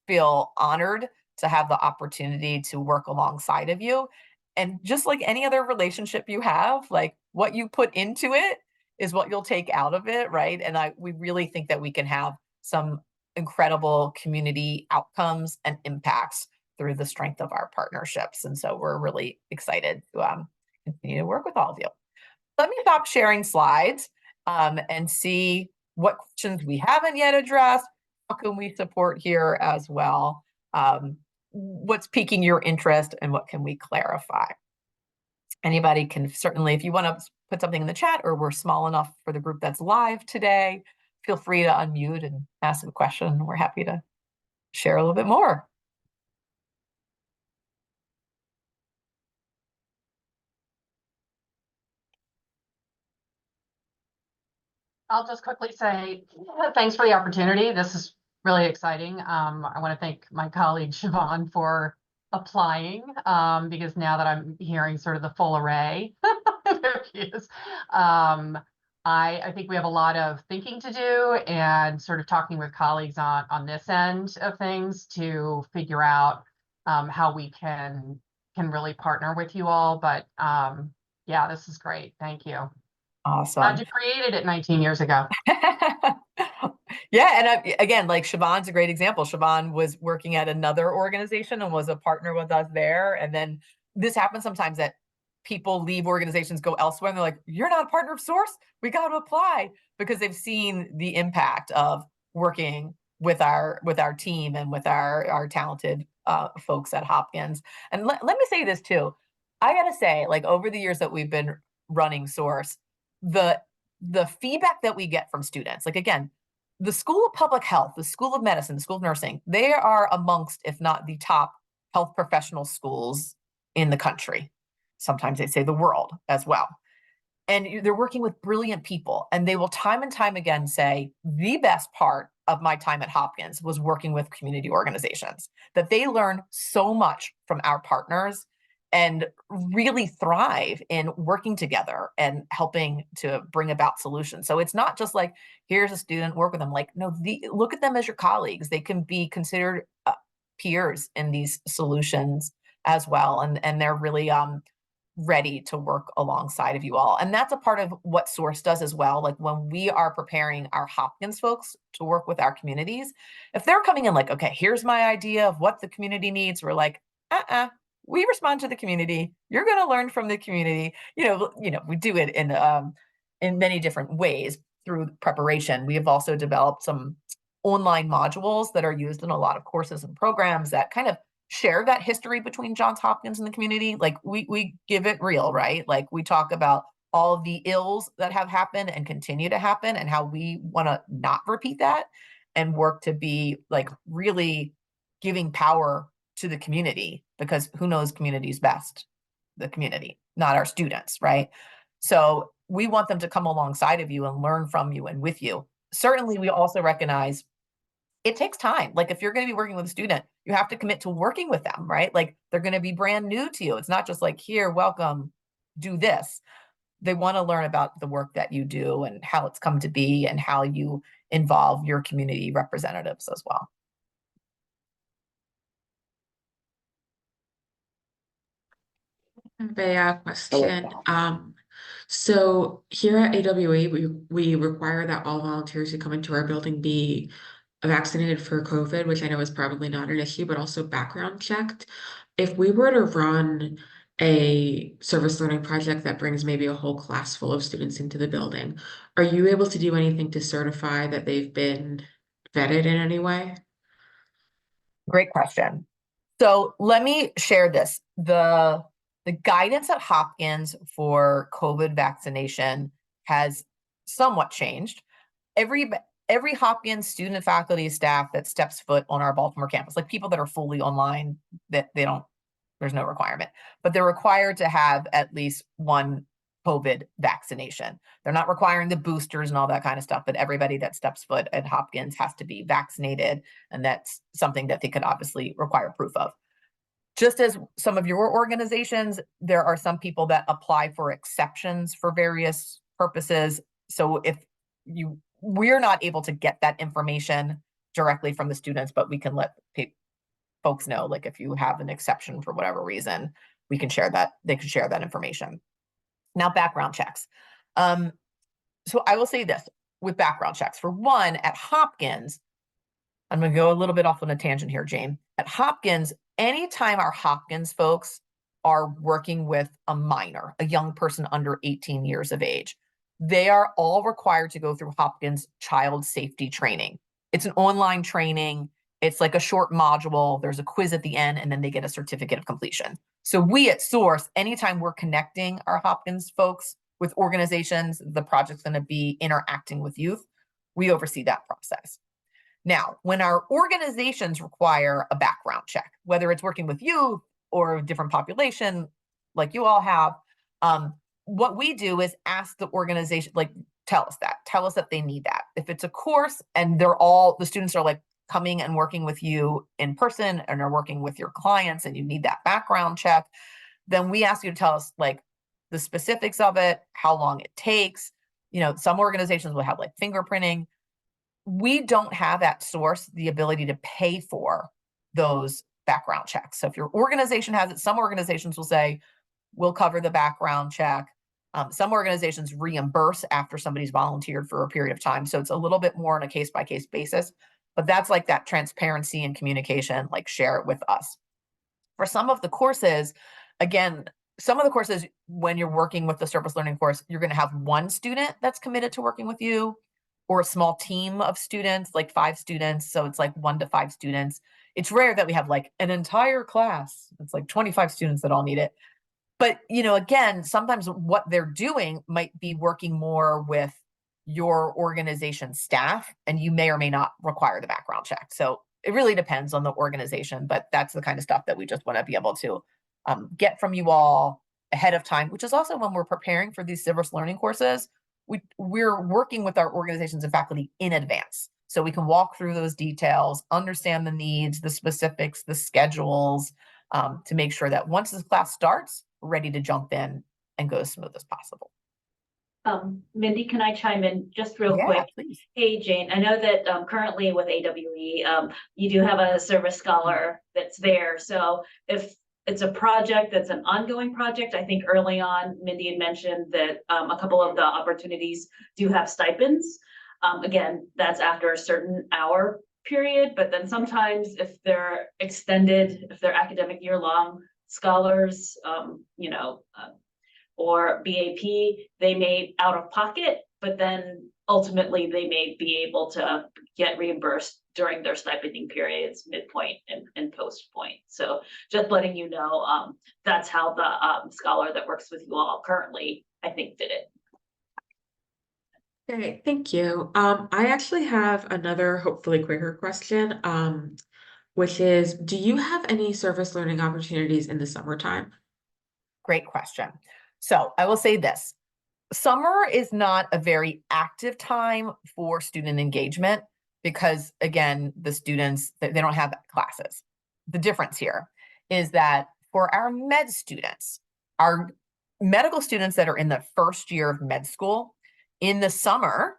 feel honored to have the opportunity to work alongside of you. And just like any other relationship you have, like what you put into it is what you'll take out of it, right? And we really think that we can have some incredible community outcomes and impacts through the strength of our partnerships. And so we're really excited to continue to work with all of you. Let me stop sharing slides and see what questions we haven't yet addressed. How can we support here as well? What's piquing your interest and what can we clarify? Anybody can certainly, if you want to put something in the chat, or we're small enough for the group that's live today, feel free to unmute and ask a question. We're happy to share a little bit more. I'll just quickly say thanks for the opportunity. This is really exciting. I want to thank my colleague Siobhan for applying because now that I'm hearing sort of the full array, there she is. I think we have a lot of thinking to do and sort of talking with colleagues on this end of things to figure out how we can really partner with you all. But yeah, this is great. Thank you. Awesome. Glad you created it 19 years ago. Yeah, and again, like Siobhan's a great example. Siobhan was working at another organization and was a partner with us there. And then this happens sometimes that people leave organizations, go elsewhere, and they're like, "You're not a partner of Source? We got to apply," because they've seen the impact of working with our team and with our talented folks at Hopkins. And let me say this too. I gotta say, like over the years that we've been running Source, the the feedback that we get from students, like again, the School of Public Health, the School of Medicine, the School of Nursing, they are amongst, if not the top health professional schools in the country. Sometimes they say the world as well. And they're working with brilliant people. And they will time and time again say, the best part of my time at Hopkins was working with community organizations, that they learn so much from our partners and really thrive in working together and helping to bring about solutions. So it's not just like, here's a student, work with them. Like, no, look at them as your colleagues. They can be considered peers in these solutions as well. And they're really ready to work alongside of you all. And that's a part of what Source does as well. Like when we are preparing our Hopkins folks to work with our communities, if they're coming in like, okay, here's my idea of what the community needs, we're like, we respond to the community. You're going to learn from the community. We do it in many different ways through preparation. We have also developed some online modules that are used in a lot of courses and programs that kind of share that history between Johns Hopkins and the community. Like we give it real, right? Like we talk about all of the ills that have happened and continue to happen and how we want to not repeat that and work to be like really giving power to the community, because who knows communities best? The community, not our students, right? So we want them to come alongside of you and learn from you and with you. Certainly, we also recognize it takes time. Like if you're going to be working with a student, you have to commit to working with them, right? Like they're going to be brand new to you. It's not just like, here, welcome, do this. They want to learn about the work that you do and how it's come to be and how you involve your community representatives as well. Have a question. So here at AWA, we require that all volunteers who come into our building be vaccinated for COVID, which I know is probably not an issue, but also background checked. If we were to run a service learning project that brings maybe a whole class full of students into the building, are you able to do anything to certify that they've been vetted in any way? Great question. So let me share this. The guidance at Hopkins for COVID vaccination has somewhat changed. Every Hopkins student, and faculty, staff that steps foot on our Baltimore campus, like people that are fully online, that there's no requirement, but they're required to have at least one COVID vaccination. They're not requiring the boosters and all that kind of stuff, but everybody that steps foot at Hopkins has to be vaccinated. And that's something that they could obviously require proof of. Just as some of your organizations, there are some people that apply for exceptions for various purposes. So if we're not able to get that information directly from the students, but we can let folks know, like if you have an exception for whatever reason, we can share that, they can share that information. Now, background checks. So I will say this with background checks. For one, at Hopkins, I'm going to go a little bit off on a tangent here, Jane. At Hopkins, anytime our Hopkins folks are working with a minor, a young person under 18 years of age, they are all required to go through Hopkins child safety training. It's an online training. It's like a short module. There's a quiz at the end, and then they get a certificate of completion. So we at Source, anytime we're connecting our Hopkins folks with organizations, the project's going to be interacting with youth, we oversee that process. Now, when our organizations require a background check, whether it's working with youth or a different population like you all have, what we do is ask the organization, like, tell us that they need that. If it's a course and the students are like coming and working with you in person and are working with your clients and you need that background check, then we ask you to tell us like the specifics of it, how long it takes. Some organizations will have like fingerprinting. We don't have at Source the ability to pay for those background checks. So if your organization has it, some organizations will say, we'll cover the background check. Some organizations reimburse after somebody's volunteered for a period of time. So it's a little bit more on a case by case basis, but that's like that transparency and communication, like share it with us. For some of the courses, again, some of the courses, when you're working with the service learning course, you're going to have one student that's committed to working with you, or a small team of students, like 5 students. So it's like 1 to 5 students. It's rare that we have like an entire class. It's like 25 students that all need it. But, again, sometimes what they're doing might be working more with your organization staff, and you may or may not require the background check. So it really depends on the organization, but that's the kind of stuff that we just want to be able to get from you all ahead of time, which is also when we're preparing for these service learning courses, we're working with our organizations and faculty in advance. So we can walk through those details, understand the needs, the specifics, the schedules, to make sure that once this class starts, we're ready to jump in and go as smooth as possible. Mindy, can I chime in just real Yeah, quick? please. Hey, Jane, I know that currently with AWE, you do have a service scholar that's there. So if it's a project that's an ongoing project, I think early on, Mindy had mentioned that a couple of the opportunities do have stipends. Again, that's after a certain hour period, but then sometimes if they're extended, if they're academic year-long scholars, or BAP, they may out of pocket, but then ultimately they may be able to get reimbursed during their stipending periods, midpoint and post point. So just letting you know, that's how the scholar that works with you all currently, I think, did it. Okay, thank you. I actually have another hopefully quicker question, which is, do you have any service learning opportunities in the summertime? Great question. So I will say this. Summer is not a very active time for student engagement because, again, the students, they don't have classes. The difference here is that for our med students, our medical students that are in the first year of med school, in the summer,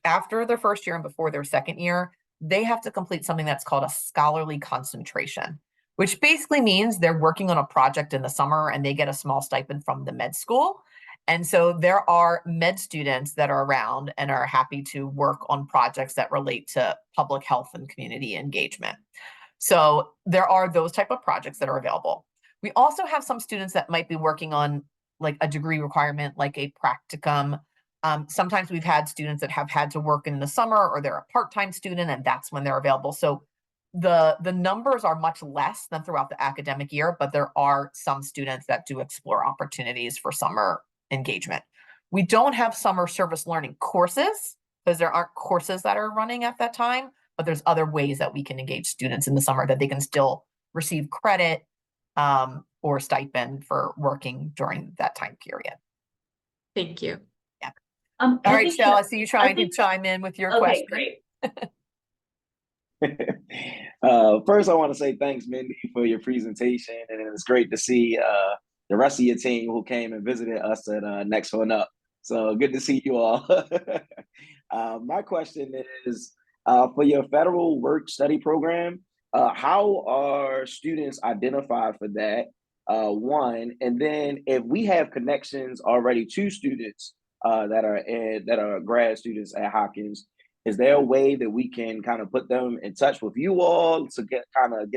after their first year and before their second year, they have to complete something that's called a scholarly concentration, which basically means they're working on a project in the summer and they get a small stipend from the med school. And so there are med students that are around and are happy to work on projects that relate to public health and community engagement. So there are those type of projects that are available. We also have some students that might be working on like a degree requirement, like a practicum. Sometimes we've had students that have had to work in the summer, or they're a part-time student and that's when they're available. So the numbers are much less than throughout the academic year, but there are some students that do explore opportunities for summer engagement. We don't have summer service learning courses because there aren't courses that are running at that time, but there's other ways that we can engage students in the summer that they can still receive credit or stipend for working during that time period. Thank you. Yeah. I All right, think Shell, I see you trying to think- chime in with your Okay, question. great. First, I want to say thanks, Mindy, for your presentation, and it's great to see the rest of your team who came and visited us at Next One Up. So good to see you all. My question is, for your federal work study program, how are students identified for that? One, and then if we have connections already to students that are grad students at Hopkins, is there a way that we can kind of put them in touch with you all to get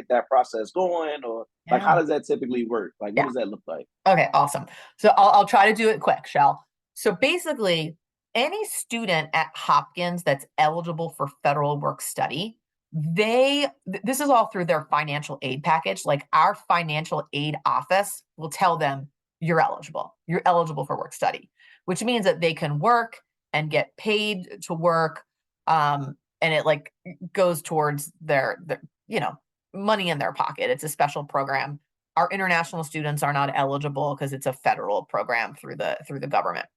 that process going, or like how Yeah. does that typically work? Like what does that look like? Okay, awesome. So I'll try to do it quick, Shell. So basically, any student at Hopkins that's eligible for federal work study, this is all through their financial aid package. Like our financial aid office will tell them you're eligible. You're eligible for work study, which means that they can work and get paid to work. And it like goes towards their money in their pocket. It's a special program. Our international students are not eligible because it's a federal program through the government.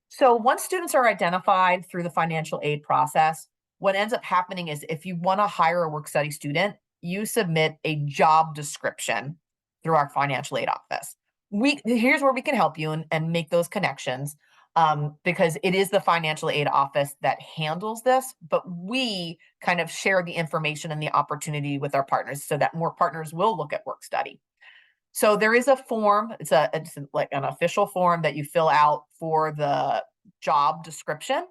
So once students are identified through the financial aid process, what ends up happening is if you want to hire a work study student, you submit a job description through our financial aid office. Here's where we can help you and make those connections, because it is the financial aid office that handles this, but we kind of share the information and the opportunity with our partners so that more partners will look at work study. So there is a form. It's like an official form that you fill out for the job description,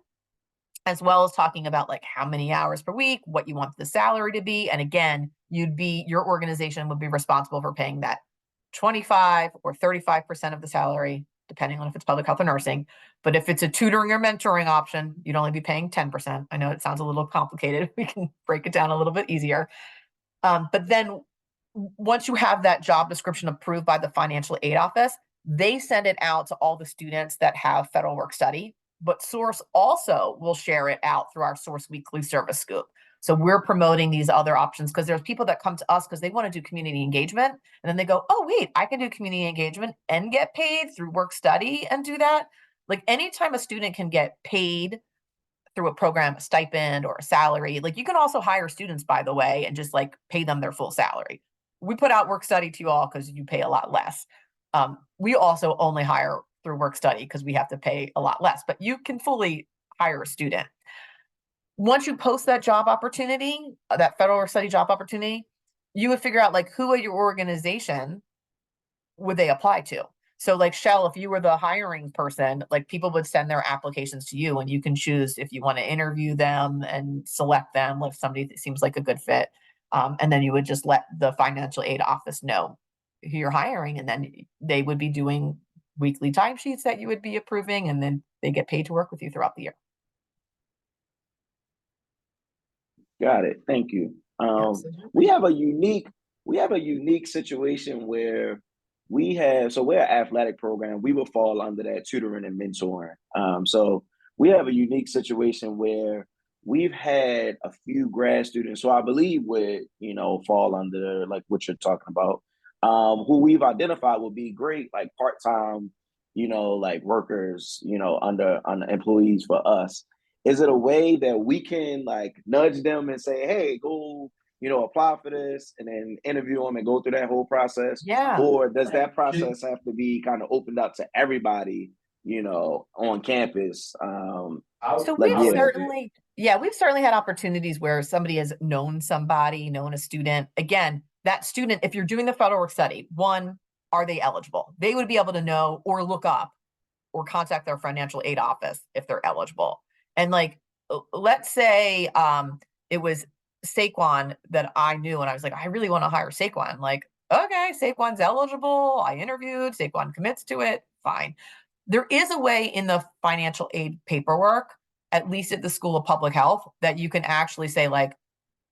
as well as talking about like how many hours per week, what you want the salary to be. And again, your organization would be responsible for paying that 25 or 35% of the salary, depending on if it's public health or nursing. But if it's a tutoring or mentoring option, you'd only be paying 10%. I know it sounds a little complicated. We can break it down a little bit easier. But then once you have that job description approved by the financial aid office, they send it out to all the students that have federal work study. But Source also will share it out through our Source Weekly Service Scoop. So we're promoting these other options because there's people that come to us because they want to do community engagement. And then they go, oh, wait, I can do community engagement and get paid through work study and do that. Like anytime a student can get paid through a program, a stipend or a salary, like you can also hire students, by the way, and just like pay them their full salary. We put out work study to you all because you pay a lot less. We also only hire through work study because we have to pay a lot less, but you can fully hire a student. Once you post that job opportunity, that federal work study job opportunity, you would figure out like who at your organization would they apply to. So like Shell, if you were the hiring person, like people would send their applications to you and you can choose if you want to interview them and select them if somebody that seems like a good fit. And then you would just let the financial aid office know who you're hiring, and then they would be doing weekly timesheets that you would be approving, and then they get paid to work with you throughout the year. Got it. Thank you. Absolutely. We have a unique situation where we're an athletic program. We will fall under that tutoring and mentoring. So we have a unique situation where we've had a few grad students, so I believe would, fall under like what you're talking about, who we've identified would be great, like part-time, like workers, under employees for us. Is it a way that we can like nudge them and say, hey, go, apply for this and then interview them and go through that whole process? Yeah. Or does that process have to be kind of opened up to everybody, on campus? So Like, yeah. we've certainly had opportunities where somebody has known somebody, known a student. Again, that student, if you're doing the federal work study, one, are they eligible? They would be able to know or look up or contact their financial aid office if they're eligible. And like, let's say it was Saquon that I knew, and I was like, I really want to hire Saquon. Like, okay, Saquon's eligible. I interviewed, Saquon commits to it. Fine. There is a way in the financial aid paperwork, at least at the School of Public Health, that you can actually say, like,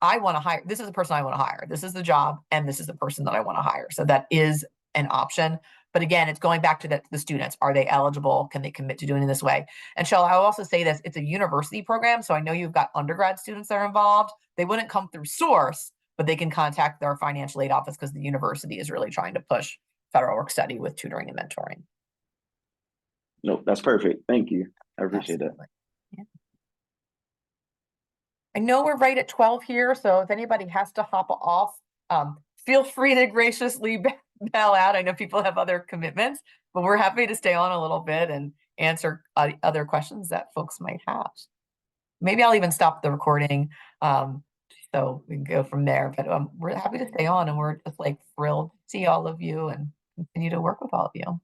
I want to hire, this is the person I want to hire. This is the job, and this is the person that I want to hire. So that is an option. But again, it's going back to the students. Are they eligible? Can they commit to doing it this way? And Shell, I'll also say this, it's a university program. So I know you've got undergrad students that are involved. They wouldn't come through Source, but they can contact their financial aid office because the university is really trying to push federal work study with tutoring and mentoring. No, that's perfect. Thank you. I appreciate Absolutely. Yeah. I know we're right at 12 here, so if anybody has to hop off, feel free to graciously bow out. I know people have other commitments, but we're happy to stay on a little bit and answer other questions that folks might have. Maybe I'll even stop the recording, so we can go from there. But we're happy to stay on, and we're just like thrilled to see all of you and continue to work with all of you.